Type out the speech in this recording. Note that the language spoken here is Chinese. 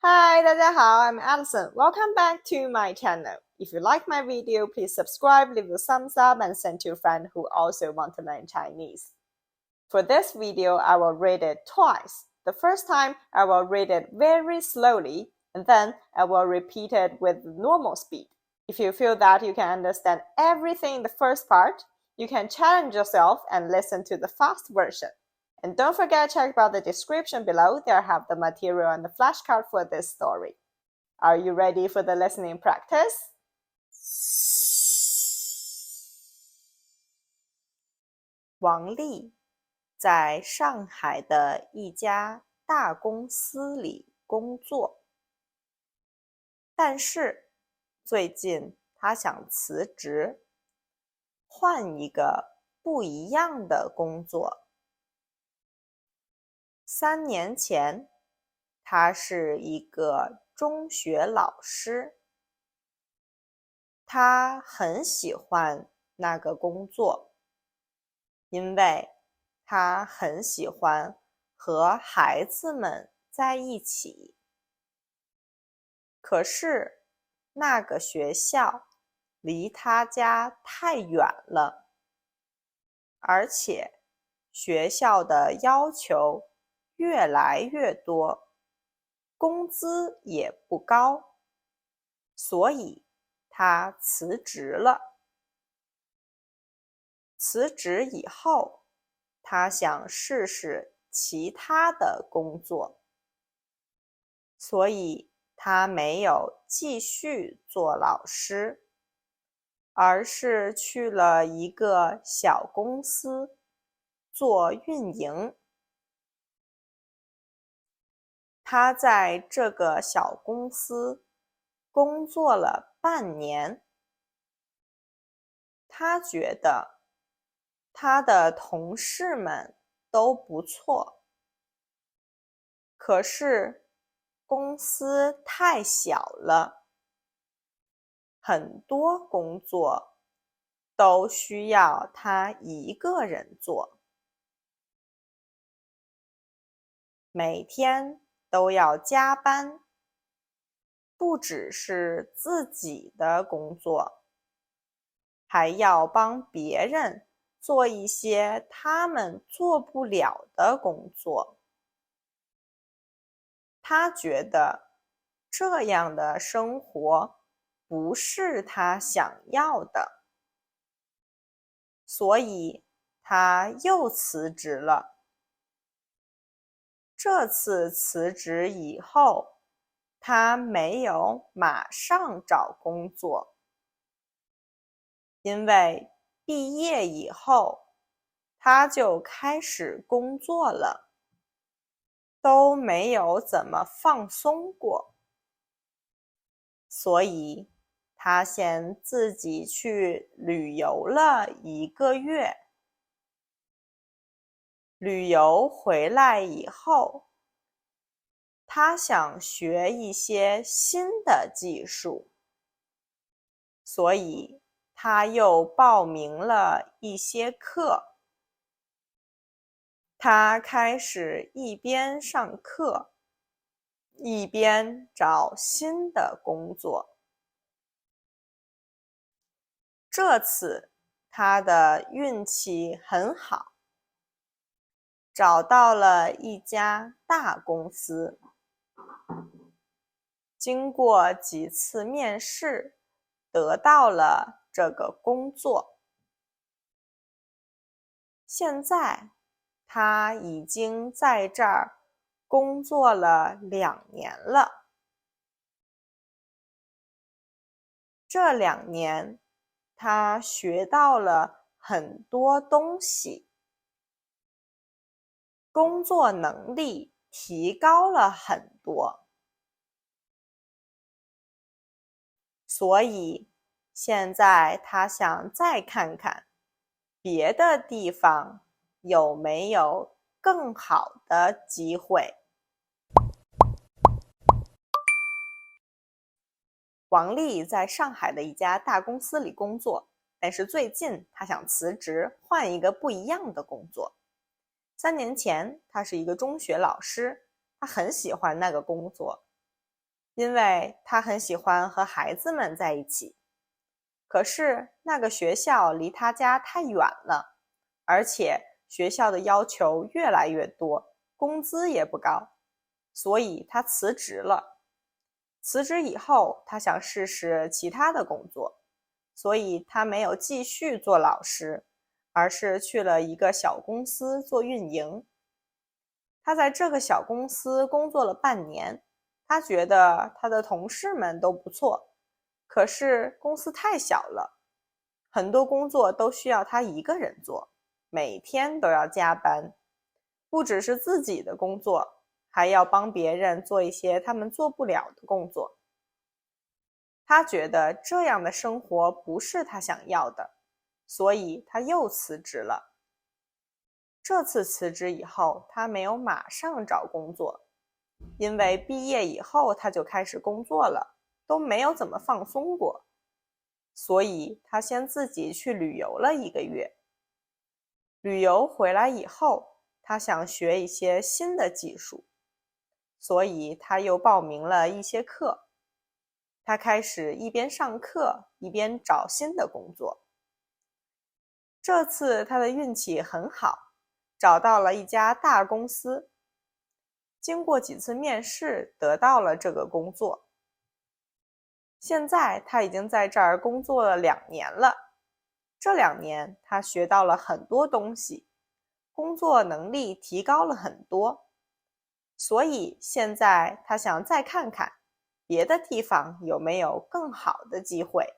Hi, 大家好, I'm Alison. Welcome back to my channel. If you like my video, please subscribe, leave a thumbs up, and send to a friend who also want to learn Chinese. For this video, I will read it twice. The first time, I will read it very slowly, and then I will repeat it with normal speed. If you feel that you can understand everything in the first part, you can challenge yourself and listen to the fast version. And don't forget to check out the description below. There I have the material and the flashcard for this story. Are you ready for the listening practice? 王丽在上海的一家大公司里工作，但是最近她想辞职，换一个不一样的工作。3年前，他是一个中学老师。他很喜欢那个工作，因为他很喜欢和孩子们在一起。可是，那个学校离他家太远了，而且学校的要求越来越多，工资也不高，所以他辞职了。辞职以后，他想试试其他的工作，所以他没有继续做老师，而是去了一个小公司做运营。他在这个小公司工作了半年，他觉得他的同事们都不错，可是公司太小了，很多工作都需要他一个人做，每天都要加班，不只是自己的工作，还要帮别人做一些他们做不了的工作。他觉得这样的生活不是他想要的，所以他又辞职了。这次辞职以后，他没有马上找工作，因为毕业以后，他就开始工作了，都没有怎么放松过，所以他先自己去旅游了1个月。旅游回来以后，他想学一些新的技术，所以他又报名了一些课。他开始一边上课，一边找新的工作。这次他的运气很好，找到了一家大公司。经过几次面试，得到了这个工作。现在他已经在这儿工作了2年了。这2年，他学到了很多东西，工作能力提高了很多。所以现在他想再看看别的地方有没有更好的机会。王丽在上海的一家大公司里工作，但是最近她想辞职，换一个不一样的工作。3年前，她是一个中学老师，她很喜欢那个工作，因为他很喜欢和孩子们在一起。可是那个学校离他家太远了，而且学校的要求越来越多，工资也不高，所以他辞职了。辞职以后，他想试试其他的工作，所以他没有继续做老师，而是去了一个小公司做运营。他在这个小公司工作了半年，他觉得他的同事们都不错，可是公司太小了，很多工作都需要他一个人做，每天都要加班，不只是自己的工作，还要帮别人做一些他们做不了的工作。他觉得这样的生活不是他想要的，所以他又辞职了。这次辞职以后，他没有马上找工作，因为毕业以后他就开始工作了，都没有怎么放松过，所以他先自己去旅游了1个月。旅游回来以后，他想学一些新的技术，所以他又报名了一些课。他开始一边上课，一边找新的工作。这次他的运气很好，找到了一家大公司。经过几次面试，得到了这个工作。现在他已经在这儿工作了2年了。这2年，他学到了很多东西，工作能力提高了很多。所以现在他想再看看别的地方有没有更好的机会。